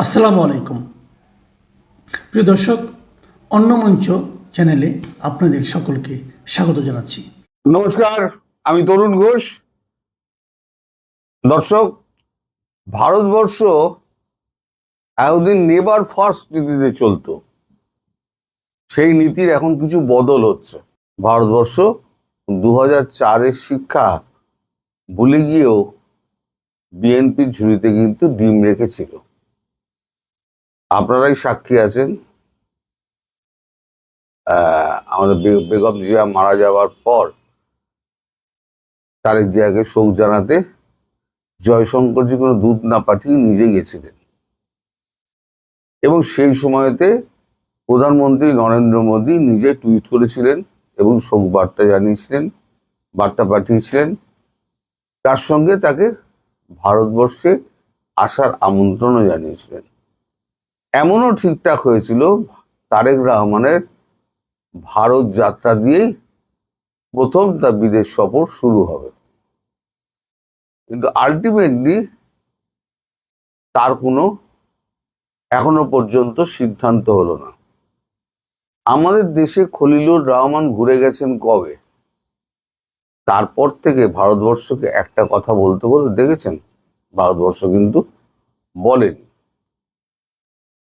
আসসালামু আলাইকুম প্রিয় দর্শক, অন্নমঞ্চ চ্যানেলে আপনাদের সকলকে স্বাগত জানাচ্ছি। নমস্কার, আমি তরুণ ঘোষ। দর্শক, ভারতবর্ষ এতদিন নেভার ফার্স্ট নীতিতে চলতো, সেই নীতির এখন কিছু বদল হচ্ছে। ভারতবর্ষ 2004-এর শিক্ষা ভুলে গিয়েও বিএনপির ঝুড়িতে কিন্তু ডিম রেখেছিল। আপনারাই সাক্ষী আছেন। আমাদের বেগম জিয়া মারা যাওয়ার পর তারেক জিয়াকে শোক জানাতে জয়শঙ্করজি কোনো দূত না পাঠিয়ে নিজে গেছিলেন, এবং সেই সময়তে প্রধানমন্ত্রী নরেন্দ্র মোদী নিজে টুইট করেছিলেন এবং শোক বার্তা জানিয়েছিলেন, বার্তা পাঠিয়েছিলেন। তার সঙ্গে তাকে ভারতবর্ষে আসার আমন্ত্রণও জানিয়েছিলেন। এমনও ঠিকঠাক হয়েছিল তারেক রহমানের ভারত যাত্রা দিয়েই প্রথম তার বিদেশ সফর শুরু হবে, কিন্তু আলটিমেটলি তার কোনো এখনো পর্যন্ত সিদ্ধান্ত হলো না। আমাদের দেশে খলিলুর রহমান ঘুরে গেছেন কবে? তারপর থেকে ভারতবর্ষকে একটা কথা বলতে বলে দেখেছেন, ভারতবর্ষ কিন্তু বলেনি।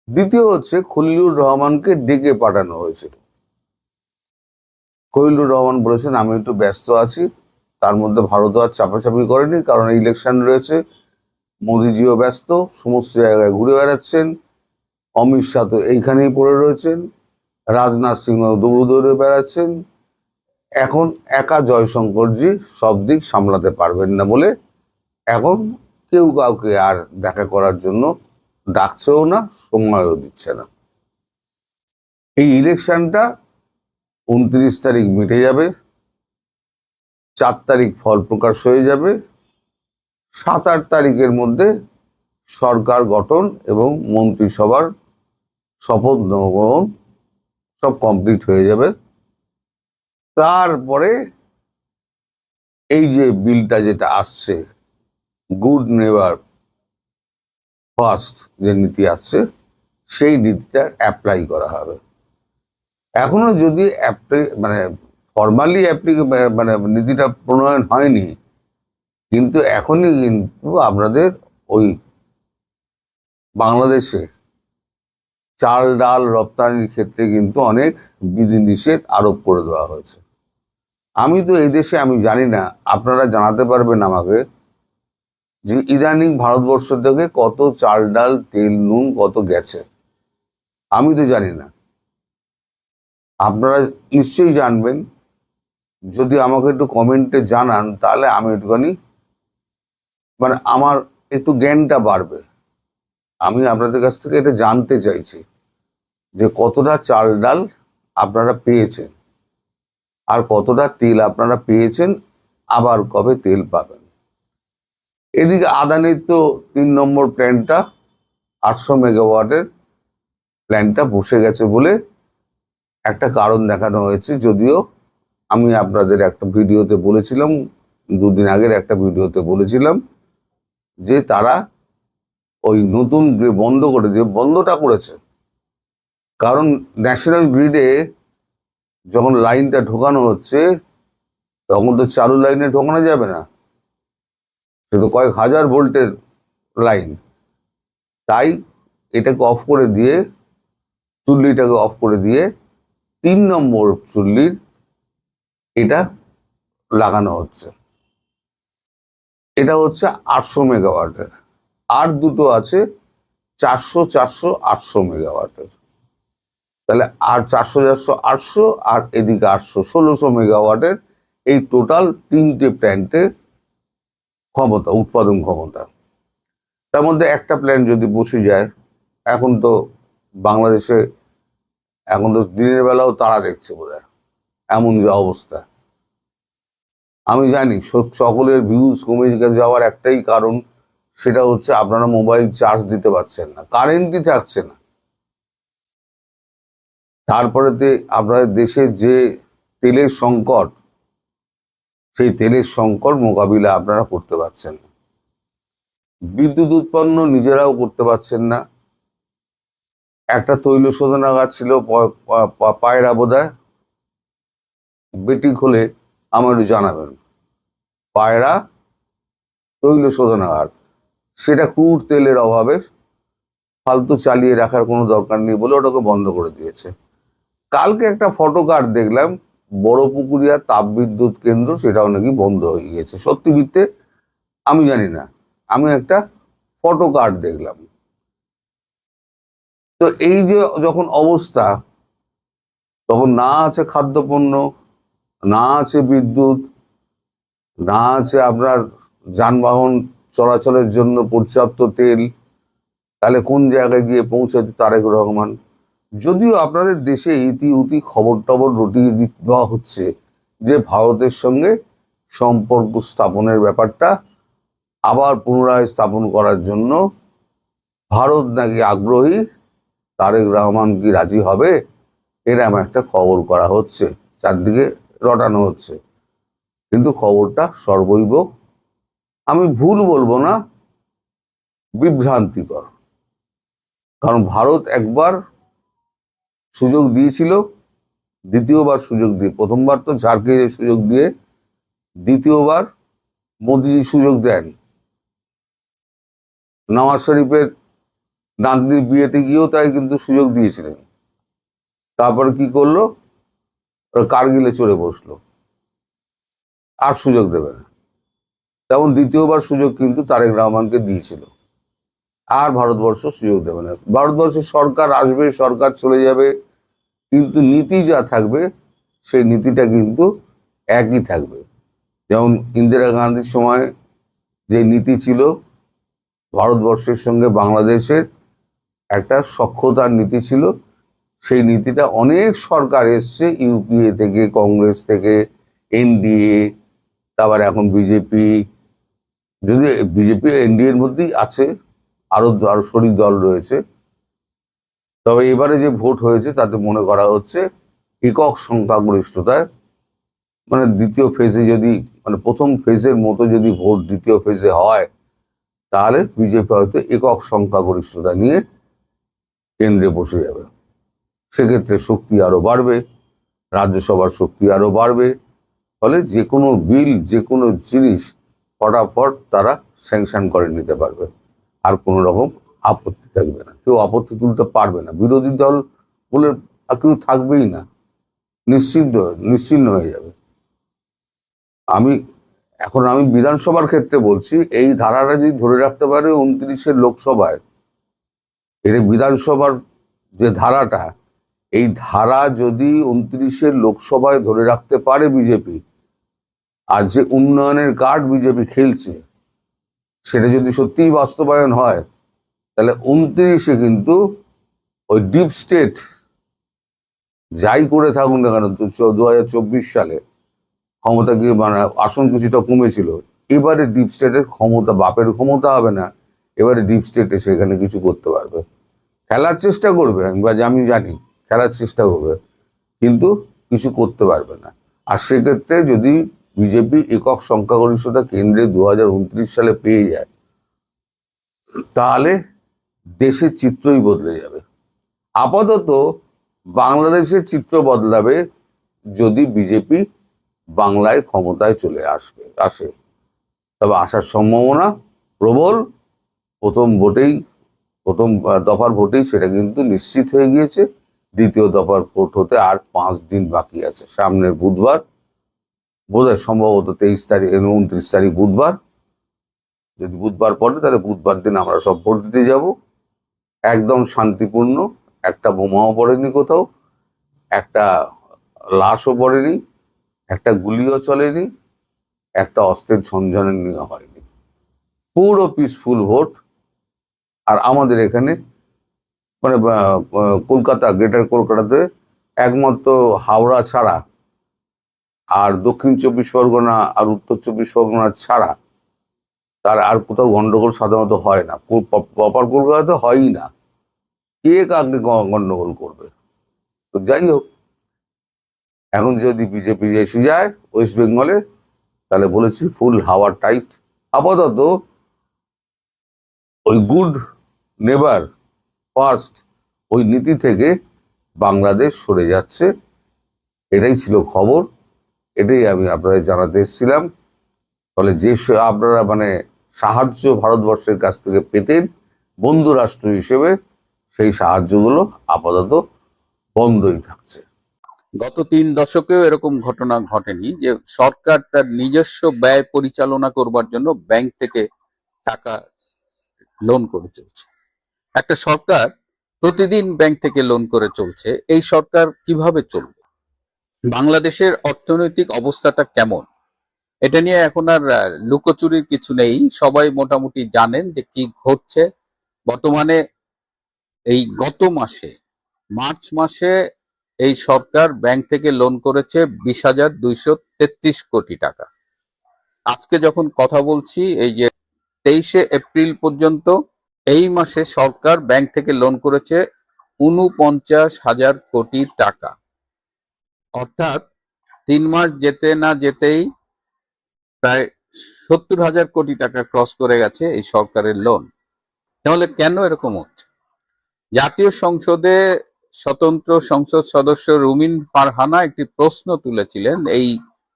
দ্বিতীয় হচ্ছে, খলিলুর রহমানকে ডেকে পাঠানো হয়েছিল। খলিলুর রহমান বলেছেন আমি একটু ব্যস্ত আছি। তার মধ্যে ভারত আর চাপাচাপি করেনি, কারণ ইলেকশন রয়েছে, মোদিজিও ব্যস্ত, সমস্ত জায়গায় ঘুরে বেড়াচ্ছেন, অমিত শাহ তো এইখানেই পড়ে রয়েছেন, রাজনাথ সিংহ দৌড়ে দৌড়ে বেড়াচ্ছেন। এখন একা জয়শঙ্করজি সব দিক সামলাতে পারবেন না বলে এখন কেউ কাউকে আর দেখা করার জন্য ডাকছেও না, সময়ও দিচ্ছে না। এই ইলেকশনটা 29 তারিখ মিটে যাবে, 4 তারিখ ফল প্রকাশ হয়ে যাবে, 7-8 তারিখের মধ্যে সরকার গঠন এবং মন্ত্রিসভার শপথ গ্রহণ সব কমপ্লিট হয়ে যাবে। তারপরে এই যে বিলটা যেটা আসছে, গুড নেভার ফার্স্ট যে নীতি আসছে, সেই নীতিটা অ্যাপ্লাই করা হবে। এখনো যদি ফর্মালি মানে নীতিটা প্রণয়ন হয়নি, কিন্তু এখনই কিন্তু আপনাদের ওই বাংলাদেশে চাল ডাল রপ্তানির ক্ষেত্রে কিন্তু অনেক বিধিনিষেধ আরোপ করে দেওয়া হয়েছে। আমি তো এই দেশে আমি জানি না, আপনারা জানাতে পারবেন আমাকে যে ইদানিং ভারতবর্ষ থেকে কত চাল ডাল তেল নুন কত গেছে। আমি তো জানি না, আপনারা নিশ্চয়ই জানবেন। যদি আমাকে একটু কমেন্টে জানান, তাহলে আমি একটুখানি আমার একটু জ্ঞানটা বাড়বে। আমি আপনাদের কাছ থেকে এটা জানতে চাইছি যে কতটা চাল ডাল আপনারা পেয়েছেন, আর কতটা তেল আপনারা পেয়েছেন, আবার কবে তেল পাবেন। এদিকে আদানির তো 3 নম্বর প্ল্যান্টটা 800 মেগাওয়াটের প্ল্যান্টটা বসে গেছে বলে একটা কারণ দেখানো হয়েছে। যদিও আমি আপনাদের একটা ভিডিওতে বলেছিলাম, 2 দিন আগের একটা ভিডিওতে বলেছিলাম যে তারা ওই নতুন বন্ধ করে দিয়ে বন্ধটা করেছে, কারণ ন্যাশনাল গ্রিডে যখন লাইনটা ঢোকানো হচ্ছে তখন তো চালু লাইনে ঢোকানো যাবে না, সে তো কয়েক হাজার ভোল্টের লাইন। তাই এটাকে অফ করে দিয়ে, চুল্লিটাকে অফ করে দিয়ে 3 নম্বর চুল্লির এটা লাগানো হচ্ছে। এটা হচ্ছে 800 মেগাওয়াটের, আর দুটো আছে 400, 400, 800 মেগাওয়াটের। তাহলে আর 400, 400, 800 আর এদিকে 800, 1600 মেগাওয়াটের এই টোটাল 3টে প্ল্যান্টের ক্ষমতা, উৎপাদন ক্ষমতা। তার মধ্যে একটা প্ল্যান্ট যদি বসে যায়, এখন তো বাংলাদেশে এখন তো দিনের বেলাও তারা দেখছে বোধহয়, এমন যে অবস্থা। আমি জানি সকলের ভিউজ কমে যাওয়ার একটাই কারণ, সেটা হচ্ছে আপনারা মোবাইল চার্জ দিতে পারছেন না, কারেন্টই থাকছে না। তারপরেতে আপনাদের দেশের যে তেলের সংকট, সেই তেলের সংকট মোকাবিলা আপনারা করতে পারছেন না। বিদ্যুৎ উৎপন্ন নিজেরাও করতে পারছেন না, একটা তৈল শোধনাগার ছিল পায়রা বোধহয়, বেটি খোলে আমার জানাবেন। পায়রা তৈল শোধনাগার, সেটা ক্রুড তেলের অভাবে ফালতু চালিয়ে রাখার কোনো দরকার নেই বলে ওটাকে বন্ধ করে দিয়েছে। কালকে একটা ফটো কার্ড দেখলাম, বড় পুকুরিয়া তাপবিদ্যুৎ কেন্দ্র, সেটাও নাকি বন্ধ হয়ে গিয়েছে। সত্যি মিথ্যে আমি জানি না, আমি একটা ফটো কার্ড দেখলাম। তো এই যে যখন অবস্থা, তখন না আছে খাদ্যপণ্য, না আছে বিদ্যুৎ, না আছে আপনার যানবাহন চলাচলের জন্য পর্যাপ্ত তেল, তাহলে কোন জায়গায় গিয়ে পৌঁছাতে তারেক রহমান? যদিও আপনাদের দেশে ইতি উতি খবর টবর রটিয়ে দেওয়া হচ্ছে যে ভারতের সঙ্গে সম্পর্ক স্থাপনের ব্যাপারটা আবার পুনরায় স্থাপন করার জন্য ভারত নাকি আগ্রহী, তারেক রহমান কি রাজি হবে, এরকম একটা খবর করা হচ্ছে, চারদিকে রটানো হচ্ছে। কিন্তু খবরটা সর্বৈব, আমি ভুল বলবো না, বিভ্রান্তিকর। কারণ ভারত একবার সুযোগ দিয়েছিল, দ্বিতীয়বার সুযোগ দিয়ে, প্রথমবার তো ঝাড়কে সুযোগ দিয়ে, দ্বিতীয়বার মোদিজি সুযোগ দেন। নওয়াজ শরীফের নাতনির বিয়েতে গিয়েও তাই কিন্তু সুযোগ দিয়েছিলেন। তারপর কি করলো? কার্গিলে চড়ে বসলো, আর সুযোগ দেবে না। তেমন দ্বিতীয়বার সুযোগ কিন্তু তারেক রহমানকে দিয়েছিল, আর ভারতবর্ষ সুযোগ দেবে না। ভারতবর্ষের সরকার আসবে, সরকার চলে যাবে, কিন্তু নীতি যা থাকবে সেই নীতিটা কিন্তু একই থাকবে। যেমন ইন্দিরা গান্ধীর সময় যে নীতি ছিল, ভারতবর্ষের সঙ্গে বাংলাদেশের একটা সখ্যতার নীতি ছিল, সেই নীতিটা অনেক সরকার এসছে, ইউপিএ থেকে, কংগ্রেস থেকে, এনডিএ, তারপর এখন বিজেপি, যদি বিজেপি এনডিএর মধ্যেই আছে, আরো শরিক দল রয়েছে। তবে এবারে যে ভোট হয়েছে তাতে মনে করা হচ্ছে একক সংখ্যাগরিষ্ঠতায়, মানে দ্বিতীয় ফেজে যদি, মানে প্রথম ফেজের মতো যদি ভোট দ্বিতীয় ফেজে হয়, তাহলে বিজেপি হয়তো একক সংখ্যাগরিষ্ঠতা নিয়ে কেন্দ্রে বসে যাবে। সেক্ষেত্রে শক্তি আরো বাড়বে, রাজ্যসভার শক্তি আরো বাড়বে, ফলে যে কোনো বিল, যে কোনো জিনিস ফটাফট তারা স্যাংশন করে নিতে পারবে, আর কোনো রকম আপত্তি থাকবে না, কেউ আপত্তি তুলতে পারবে না, বিরোধী দল বলে আর কেউ থাকবেই না, নিশ্চিন্ন হয়ে যাবে। আমি বিধানসভার ক্ষেত্রে বলছি, এই ধারাটা যদি ধরে রাখতে পারে 29-এর লোকসভায়, এর বিধানসভার যে ধারাটা, এই ধারা যদি 29-এর লোকসভায় ধরে রাখতে পারে বিজেপি, আর যে উন্নয়নের কার্ড বিজেপি খেলছে সেটা যদি সত্যিই বাস্তবায়ন হয়, তাহলে 29-এ কিন্তু ওই ডিপ স্টেট যাই করে থাকুন না কেন, 2024 সালে ক্ষমতা কি, মানে আসন কিছুটা কমেছিল, এবারে ডিপ স্টেটের ক্ষমতা, বাপের ক্ষমতা হবে না, এবারে ডিপ স্টেটে সেখানে কিছু করতে পারবে, খেলার চেষ্টা করবে, আমি জানি খেলার চেষ্টা করবে, কিন্তু কিছু করতে পারবে না। আর সেক্ষেত্রে যদি বিজেপি একক সংখ্যাগরিষ্ঠতা কেন্দ্রে 2029 সালে পেয়ে যায়, তাহলে দেশের চিত্রই বদলে যাবে। আপাতত বাংলাদেশের চিত্র বদলাবে যদি বিজেপি বাংলায় ক্ষমতায় চলে আসে, তবে আসার সম্ভাবনা প্রবল। প্রথম দফার ভোটেই সেটা কিন্তু নিশ্চিত হয়ে গিয়েছে। দ্বিতীয় দফার ভোট হতে আর 5 দিন বাকি আছে, সামনের বুধবার, বোধহয় সম্ভবত 23 তারিখ, 29 তারিখ বুধবার, যদি বুধবার পড়ে তাহলে বুধবার দিন আমরা সব ভোট দিতে যাব, একদম শান্তিপূর্ণ, একটা বোমাও পড়েনি কোথাও, একটা লাশও পড়েনি, একটা গুলিও চলেনি, একটা অস্ত্রের ঝনঝনানিও হয়নি, পুরো পিসফুল ভোট। আর আমাদের এখানে, মানে কলকাতা, গ্রেটার কলকাতাতে একমাত্র হাওড়া ছাড়া, আর দক্ষিণ 24 পরগনা আর উত্তর 24 পরগনা ছাড়া তার আর কোথাও গন্ডগোল সাধারণত হয় না। প্রপার কলকাতাতে হয়ই না, কে কাকে গন্ডগোল করবে? তো যাই হোক, এখন যদি বিজেপি এসে যায় ওয়েস্ট বেঙ্গলে, তাহলে বলেছি ফুল হাওয়া টাইট। আপাতত ওই গুড নেবার ফার্স্ট ওই নীতি থেকে বাংলাদেশ সরে যাচ্ছে। এটাই ছিল খবর, এটাই আমি আপনাদের জানাতে এসেছিলাম। ফলে যে আপনারা সাহায্য ভারতবর্ষের কাছ থেকে পেতেন বন্ধু রাষ্ট্র হিসেবে, সেই সাহায্যগুলো আপাতত বন্ধই থাকছে। গত 3 দশকেও এরকম ঘটনা ঘটেনি যে সরকার তার নিজস্ব ব্যয় পরিচালনা করবার জন্য ব্যাংক থেকে টাকা লোন করে চলছে। একটা সরকার প্রতিদিন ব্যাংক থেকে লোন করে চলছে, এই সরকার কিভাবে চলবে? বাংলাদেশের অর্থনৈতিক অবস্থাটা কেমন, এটা নিয়ে এখন আর লুকোচুরির কিছু নেই। সবাই মোটামুটি জানেন যে কি ঘটছে বর্তমানে। এই গত মাসে, মার্চ মাসে, এই সরকার ব্যাংক থেকে লোন করেছে 20,233 কোটি টাকা। আজকে যখন কথা বলছি, এই যে 23শে এপ্রিল পর্যন্ত এই মাসে সরকার ব্যাংক থেকে লোন করেছে 49,000 কোটি টাকা। অর্থাৎ 3 মাস যেতে না যেতেই প্রায় 70,000 কোটি টাকা ক্রস করে গেছে এই সরকারের লোন। তাহলে কেন এরকম হচ্ছে? জাতীয় সংসদে স্বতন্ত্র সংসদ সদস্য রুমিন ফারহানা একটি প্রশ্ন তুলেছিলেন এই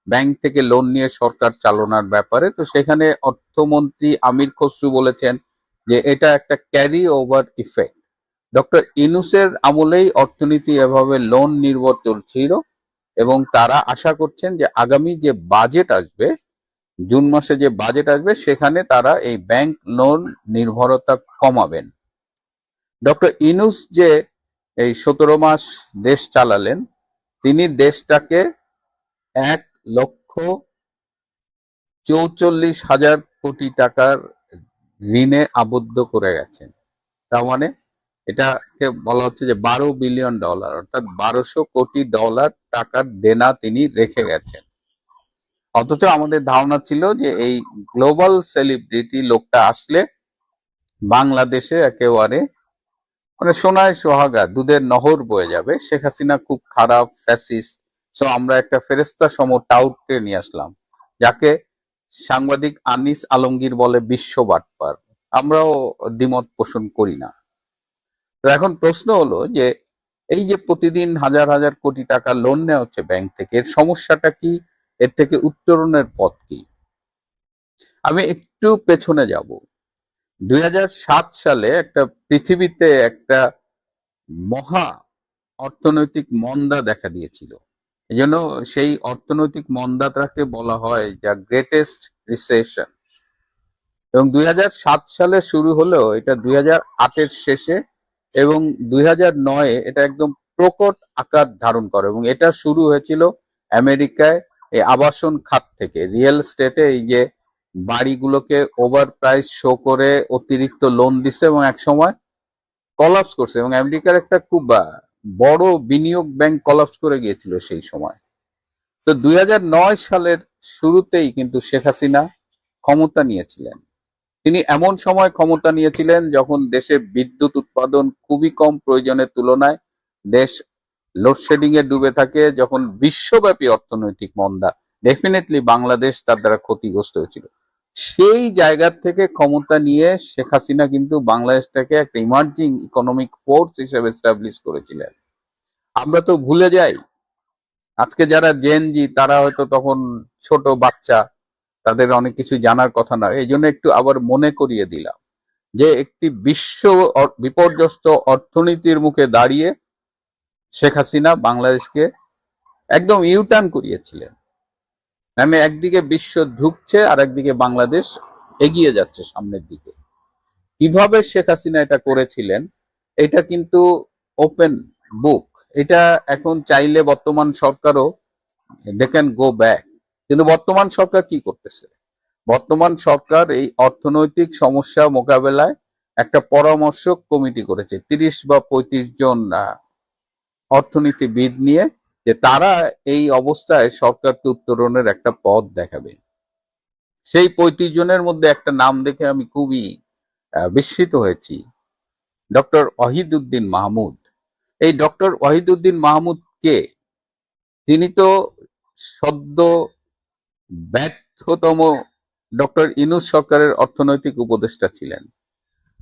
ব্যাংক থেকে লোন নিয়ে সরকার চালানোর ব্যাপারে। তো সেখানে অর্থমন্ত্রী আমির খসরু বলেছেন যে এটা একটা ক্যারি ওভার ইফেক্ট। ডক্টর ইউনূসের আমলেই অর্থনীতি এভাবে লোন নির্ভর চলছিল এবং তারা আশা করছেন যে আগামী যে বাজেট আসবে, জুন মাসে যে বাজেট আসবে, সেখানে তারা এই ব্যাংক লোন নির্ভরতা কমাবেন। ডক্টর ইউনূস যে এই 17 মাস দেশ চালালেন, তিনি দেশটাকে 1,44,000 কোটি টাকার ঋণে আবদ্ধ করে গেছেন। তার মানে এটাকে বলা হচ্ছে যে $12 বিলিয়ন, অর্থাৎ $1200 কোটি টাকার দেনা তিনি রেখে গেছেন। অথচ আমাদের ধারণা ছিল যে এই গ্লোবাল সেলিব্রিটি লোকটা আসলে বাংলাদেশে একেবারে সোনায় সোহাগা, দুধের নহর বয়ে যাবে। শেখ হাসিনা খুব খারাপ ফ্যাসিস্ট, সো আমরা একটা ফেরেস্তা সম টাউটকে নিয়ে আসলাম, যাকে সাংবাদিক আনিস আলমগীর বলে বিশ্ব বাটপার। আমরাও দ্বিমত পোষণ করি না। তো এখন প্রশ্ন হলো যে এই যে প্রতিদিন হাজার হাজার কোটি টাকা লোন নেওয়া হচ্ছে ব্যাংক থেকে, এর সমস্যাটা কি? এর থেকে উত্তরণের পথ কি? আমি একটু পেছনে যাব। 2007 সালে একটা পৃথিবীতে একটা মহা অর্থনৈতিক মন্দা দেখা দিয়েছিল। এই জন্য সেই অর্থনৈতিক মন্দাটাকে বলা হয় যা গ্রেটেস্ট রিসেশন। এবং 2007 সালে শুরু হলেও এটা 2008-এর শেষে এবং 2009-এ এটা একদম প্রকট আকার ধারণ করে। এবং এটা শুরু হয়েছিল আমেরিকায় এই আবাসন খাত থেকে, রিয়েল স্টেটে এই যে বাড়িগুলোকে ওভার প্রাইস শো করে অতিরিক্ত লোন দিছে এবং এক সময় কলাপস করছে। এবং আমেরিকার একটা খুব বড় বিনিয়োগ ব্যাংক কলাপস করে গিয়েছিল সেই সময়। তো 2009 সালের শুরুতেই কিন্তু শেখ হাসিনা ক্ষমতা নিয়েছিলেন। তিনি এমন সময় ক্ষমতা নিয়েছিলেন যখন দেশে বিদ্যুৎ উৎপাদন খুবই কম, প্রয়োজনের তুলনায় দেশ লোডশেডিং এ ডুবে থাকে, যখন বিশ্বব্যাপী অর্থনৈতিক মন্দা, ডেফিনেটলি বাংলাদেশ তার দ্বারা ক্ষতিগ্রস্ত হয়েছিল। সেই জায়গা থেকে ক্ষমতা নিয়ে শেখ হাসিনা কিন্তু বাংলাদেশটাকে একটা ইমার্জিং ইকোনমিক ফোর্স হিসেবে এস্টাবলিশ করেছিলেন। আমরা তো ভুলে যাই, আজকে যারা জেনজি তারা হয়তো তখন ছোট বাচ্চা, তাদের অনেক কিছু জানার কথা নয়। এই জন্য একটু আবার মনে করিয়ে দিলাম যে একটি বিশ্ব বিপর্যস্ত অর্থনীতির মুখে দাঁড়িয়ে শেখ হাসিনা বাংলাদেশকে একদম ইউটার্ন করিয়েছিলেন। মানে একদিকে বিশ্ব ঢুকছে আর একদিকে বাংলাদেশ এগিয়ে যাচ্ছে সামনের দিকে। কিভাবে শেখ হাসিনা এটা করেছিলেন এটা কিন্তু ওপেন বুক। এটা এখন চাইলে বর্তমান সরকারও দে ক্যান গো ব্যাক। কিন্তু বর্তমান সরকার কি করতেছে? বর্তমান সরকার এই অর্থনৈতিক সমস্যা মোকাবেলায় একটা পরামর্শক কমিটি করেছে 30 বা 35 জন অর্থনীতিবিদ নিয়ে, যে তারা এই অবস্থায় সরকারকে উত্তরণের একটা পথ দেখাবে। সেই 35 জনের মধ্যে একটা নাম দেখে আমি খুবই বিস্মিত হয়েছি, ডক্টর ওয়াহিদুদ্দিন মাহমুদ। এই ডক্টর ওয়াহিদুদ্দিন মাহমুদ কে? তিনি তো সদ্য ব্যর্থতম ডক্টর ইউনূস সরকারের অর্থনৈতিক উপদেষ্টা ছিলেন।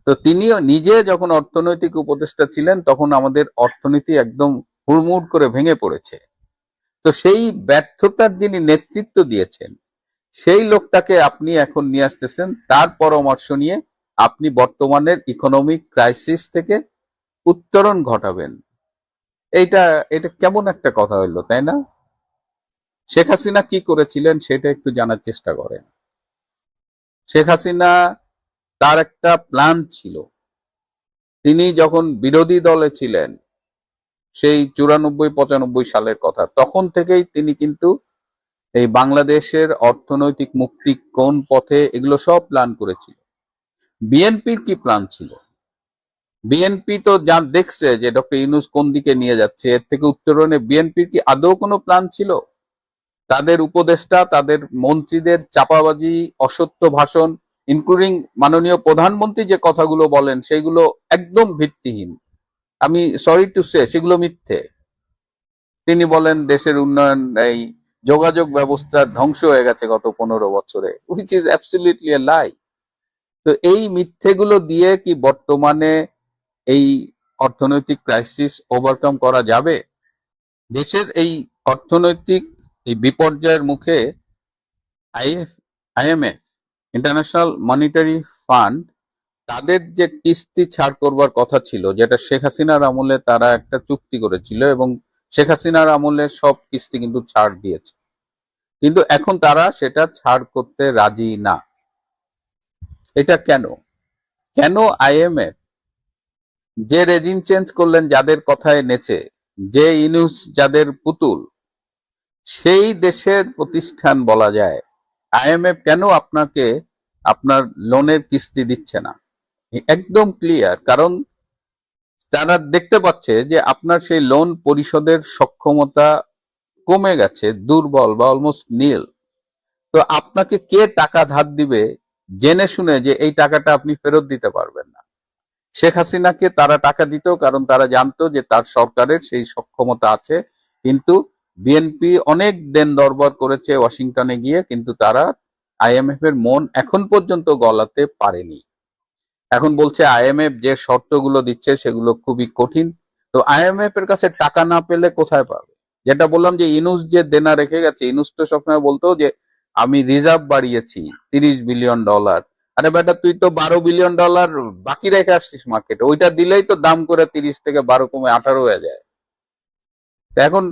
তো তিনিও নিজে যখন অর্থনৈতিক উপদেষ্টা ছিলেন তখন আমাদের অর্থনীতি একদম হুড়মুড় করে ভেঙে পড়েছে। তো সেই ব্যর্থতার যিনি নেতৃত্ব দিয়েছেন সেই লোকটাকে আপনি এখন নিয়ে আসতেছেন, তার পরামর্শ নিয়ে আপনি বর্তমানের ইকোনমিক ক্রাইসিস থেকে উত্তরণ ঘটাবেন। এইটা এটা কেমন একটা কথা হইলো, তাই না? শেখ হাসিনা কি করেছিলেন সেটা একটু জানার চেষ্টা করেন। শেখ হাসিনা, তার একটা প্ল্যান ছিল। তিনি যখন বিরোধী দলে ছিলেন, সেই 94-95 সালের কথা, তখন থেকেই তিনি কিন্তু এই বাংলাদেশের অর্থনৈতিক মুক্তি কোন পথে, এগুলো সব প্ল্যান করেছিল। বিএনপির কি প্ল্যান ছিল? বিএনপি তো যা দেখছে যে ডক্টর ইউনূস কোন দিকে নিয়ে যাচ্ছে, এর থেকে উত্তরণে বিএনপির কি আদৌ কোনো প্ল্যান ছিল? তাদের উপদেষ্টা, তাদের মন্ত্রীদের চাপাবাজি, অসত্য ভাষণ, ইনক্লুডিং মাননীয় প্রধানমন্ত্রী যে কথাগুলো বলেন সেগুলো একদম ভিত্তিহীন। আমি সরি টু সে, সেগুলো মিথ্যে। তিনি বলেন দেশের উন্নয়ন, এই যোগাযোগ ব্যবস্থা ধ্বংস হয়ে গেছে গত 15 বছরে, হুইচ ইজ অ্যাবসলিউটলি এ লাই। তো এই মিথ্যেগুলো দিয়ে কি বর্তমানে এই অর্থনৈতিক ক্রাইসিস ওভারকাম করা যাবে? দেশের এই অর্থনৈতিক এই বিপর্যয়ের মুখে আইএমএফ, ইন্টারন্যাশনাল মনিটারি ফান্ড, তাদের যে কিস্তি ছাড় করবার কথা ছিল, যেটা শেখ হাসিনার আমলে তারা একটা চুক্তি করেছিল, এবং শেখ হাসিনার আমলে সব কিস্তি কিন্তু ছাড় দিয়েছে, কিন্তু এখন তারা সেটা ছাড় করতে রাজি না। এটা কেন? কেন আইএমএফ, যে রেজিম চেঞ্জ করলেন যাদের কথায় নেচে, যে ইউনূস যাদের পুতুল, সেই দেশের প্রতিষ্ঠান বলা যায়, আইএমএফ কেন আপনাকে আপনার লোনের কিস্তি দিচ্ছে না? একদম ক্লিয়ার, কারণ তারা দেখতে পাচ্ছে যে আপনার সেই লোন পরিশোধের সক্ষমতা কমে গেছে, দুর্বল বা অলমোস্ট নীল। তো আপনাকে কে টাকা ধার দিবে জেনে শুনে যে এই টাকাটা আপনি ফেরত দিতে পারবেন না? শেখ হাসিনাকে তারা টাকা দিত কারণ তারা জানতো যে তার সরকারের সেই সক্ষমতা আছে, কিন্তু বিএনপি অনেক দেন দরবার করেছে ওয়াশিংটনে গিয়ে, কিন্তু তারা আইএমএফ এর মন এখন পর্যন্ত গলাতে পারেনি। এখন বলছে আইএমএফ যে শর্তগুলো দিচ্ছে সেগুলো খুবই কঠিন। তো আইএমএফ এর কাছে টাকা না পেলে কোথায় পাবে? যেটা বললাম যে ইউনূস যে দেনা রেখে গেছে, ইউনূস তো সবসময় বলতো যে আমি রিজার্ভ বাড়িয়েছি $30 বিলিয়ন। আরে বেটা, তুই তো $12 বিলিয়ন বাকি রেখে আসছিস মার্কেটে, ওইটা দিলেই তো দাম করে 30 থেকে 12 কমে 18 হয়ে যায়। তো এখন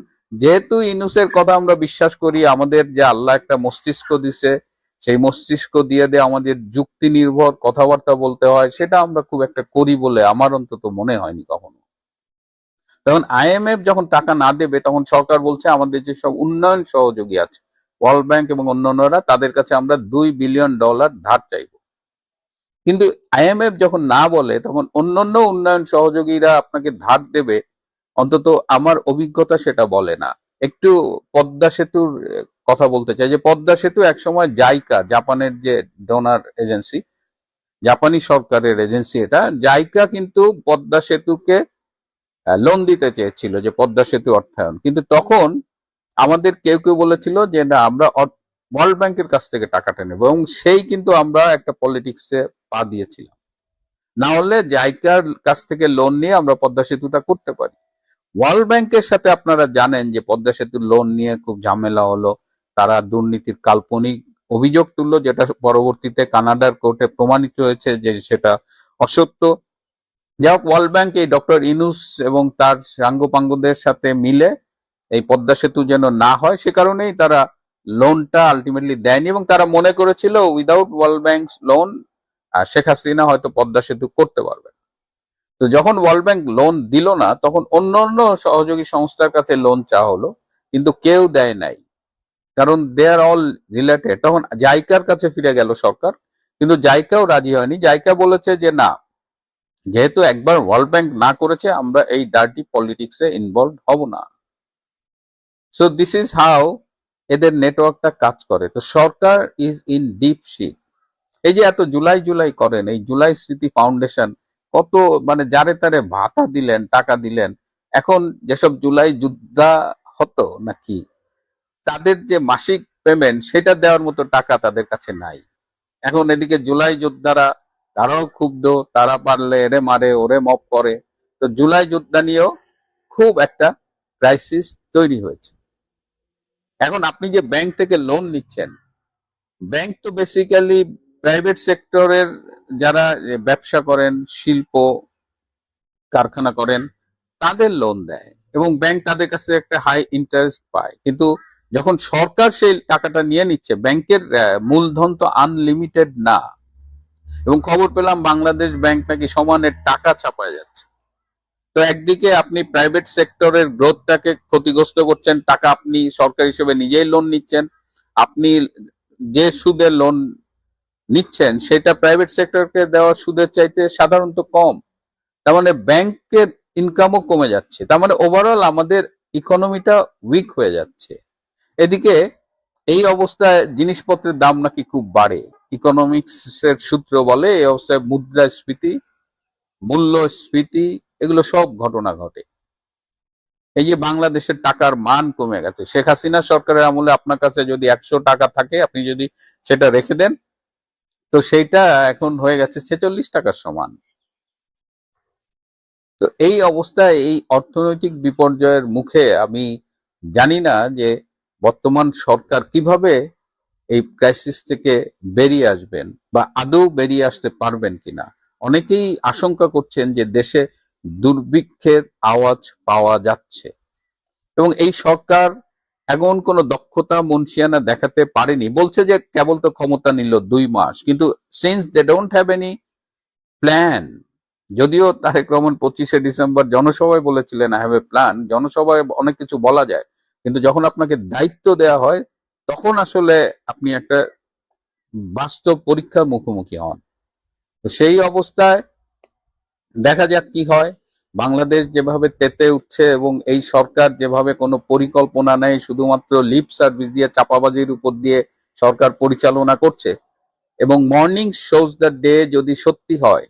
যেহেতু ইউনূসের কথা আমরা বিশ্বাস করি, আমাদের যে আল্লাহ একটা মস্তিষ্ক দিছে, সেই মস্তিষ্ক দিয়ে আমাদের যুক্তি নির্ভর কথাবার্তা বলতে হয়, সেটা আমরা খুব একটা করি বলে আমার অন্তত মনে হয়নি কখনো। তখন আইএমএফ যখন টাকা না দেবে, তখন সরকার বলছে আমাদের যে সব উন্নয়ন সহযোগী আছে, ওয়ার্ল্ড ব্যাংক এবং অন্যান্যরা, তাদের কাছে আমরা $2 বিলিয়ন ধার চাইব। কিন্তু আইএমএফ যখন না বলে, তখন অন্যান্য উন্নয়ন সহযোগীরা আপনাকে ধার দেবে, অন্তত আমার অভিজ্ঞতা সেটা বলে না। একটু পদ্মা সেতুর কথা বলতে চাই, যে পদ্মা সেতু একসময় জাইকা, জাপানের যে ডোনার এজেন্সি, জাপানি সরকারের এজেন্সি, এটা জাইকা কিন্তু পদ্মা সেতুকে লোন দিতে চেয়েছিল, যে পদ্মা সেতু অর্থায়ন, কিন্তু তখন আমাদের কেউ কেউ বলেছিল যে না, আমরা ওয়ার্ল্ড ব্যাংকের কাছ থেকে টাকাটা নেব, এবং সেই কিন্তু আমরা একটা পলিটিক্সে পা দিয়েছিলাম। না হলে জাইকার কাছ থেকে লোন নিয়ে আমরা পদ্মা সেতুটা করতে পারি। ওয়ার্ল্ড ব্যাংকের সাথে আপনারা জানেন যে পদ্মা সেতুর লোন নিয়ে খুব ঝামেলা হলো, তারা দুর্নীতির কাল্পনিক অভিযোগ তুললো, যেটা পরবর্তীতে কানাডার কোর্টে প্রমাণিত হয়েছে যে সেটা অসত্য। যাই হোক, ওয়ার্ল্ড ব্যাংক এই ডক্টর ইউনূস এবং তার সাঙ্গপাঙ্গদের সাথে মিলে এই পদ্মা সেতু যেন না হয়, সে কারণেই তারা লোনটা আলটিমেটলি দেয়নি, এবং তারা মনে করেছিল without world bank loan Sheikh Hasina হয়তো পদ্মা সেতু করতে পারবে। তো যখন ওয়ার্ল্ড ব্যাংক লোন দিল না, তখন অন্য অন্য সহযোগী সংস্থার কাছে লোন চাওয়া হলো, কিন্তু কেউ দেয় নাই, কারণ দে আর অল রিলেটেড। তখন জাইকার কাছে ফিরে গেল সরকার, কিন্তু জাইকাও রাজি হয়নি। জাইকা বলেছে যে না, যেহেতু একবার ওয়ার্ল্ড ব্যাংক না করেছে, আমরা এই ডার্টি পলিটিক্সে ইনভলভ হব না। সো দিস ইজ হাউ এদের নেটওয়ার্কটা কাজ করে। তো সরকার ইজ ইন ডিপ শিট। এই যে এত জুলাই জুলাই করেন, এই জুলাই স্মৃতি ফাউন্ডেশন কত মানে যারে তারে ভাতা দিলেন, টাকা দিলেন, এখন যেসব জুলাই যোদ্ধা হতো নাকি, তাদের যে মাসিক পেমেন্ট সেটা দেওয়ার মতো টাকা তাদের কাছে নাই। এখন এদিকে জুলাই যোদ্ধারা তারাও ক্ষুব্ধ, তারা পারলে এরে মারে ওরে মপ করে। তো জুলাই যোদ্ধা নিয়েও খুব একটা ক্রাইসিস তৈরি হয়েছে। এখন আপনি যে ব্যাংক থেকে লোন নিচ্ছেন, ব্যাংক তো বেসিক্যালি প্রাইভেট সেক্টরের যারা ব্যবসা করেন, শিল্প কারখানা করেন, তাদের লোন দেয় এবং ব্যাংক তাদের কাছে একটা হাই ইন্টারেস্ট পায়। কিন্তু যখন সরকার সেই টাকাটা নিয়ে নিচ্ছে, ব্যাংকের মূলধন তো আনলিমিটেড না। এবং খবর পেলাম বাংলাদেশ ব্যাংক নাকি সমানের টাকা ছাপায় যাচ্ছে। তো একদিকে আপনি প্রাইভেট সেক্টরের গ্রোথটাকে ক্ষতিগ্রস্ত করছেন, টাকা আপনি সরকার হিসেবে নিজেই লোন নিচ্ছেন, আপনি যে সুদের লোন নিচ্ছেন সেটা প্রাইভেট সেক্টরকে দেওয়া সুদের চাইতে সাধারণত কম। তার মানে ব্যাংকের ইনকামও কমে যাচ্ছে, তার মানে ওভারঅল আমাদের ইকোনমিটা উইক হয়ে যাচ্ছে। এদিকে এই অবস্থায় জিনিসপত্রের দাম নাকি খুব বাড়ে। ইকোনমিক্স এর সূত্র বলে এই অবস্থায় মুদ্রাস্ফীতি, মূল্যস্ফীতি, এগুলো সব ঘটনা ঘটে। এই যে বাংলাদেশের টাকার মান কমে গেছে, শেখ হাসিনা সরকারের আমলে আপনার কাছে যদি 100 টাকা থাকে, আপনি যদি সেটা রেখে দেন, তো সেইটা এখন হয়ে গেছে 46 টাকার সমান। তো এই অবস্থায়, এই অর্থনৈতিক বিপর্যয়ের মুখে আমি জানি না যে বর্তমান সরকার কিভাবে এই ক্রাইসিস থেকে বেরিয়ে আসবেন বা আদৌ বেরিয়ে আসতে পারবেন কিনা। অনেকেই আশঙ্কা করছেন যে দেশে দুর্ভিক্ষের আওয়াজ পাওয়া যাচ্ছে এবং এই সরকার এমন কোনো দক্ষতা মনসিয়ানা দেখাতে পারেনি। বলছে যে কেবল তো ক্ষমতা নিল 2 মাস, কিন্তু since they don't have any plan. যদিও তারেক রহমান 25শে ডিসেম্বর জনসভায় বলেছিলেন আই হ্যাভ এ প্ল্যান। জনসভায় অনেক কিছু বলা যায়, কিন্তু যখন আপনাকে দায়িত্ব দেওয়া হয় তখন আসলে আপনি একটা বাস্তব পরীক্ষার মুখোমুখি হন। তো সেই অবস্থায় দেখা যাক কি হয়। বাংলাদেশ যেভাবে তেতে উঠছে এবং এই সরকার যেভাবে কোনো পরিকল্পনা নেই, শুধুমাত্র লিপ সার্ভিস দিয়ে, চাপাবাজির উপর দিয়ে সরকার পরিচালনা করছে, এবং মর্নিং শোজ দ্য ডে যদি সত্যি হয়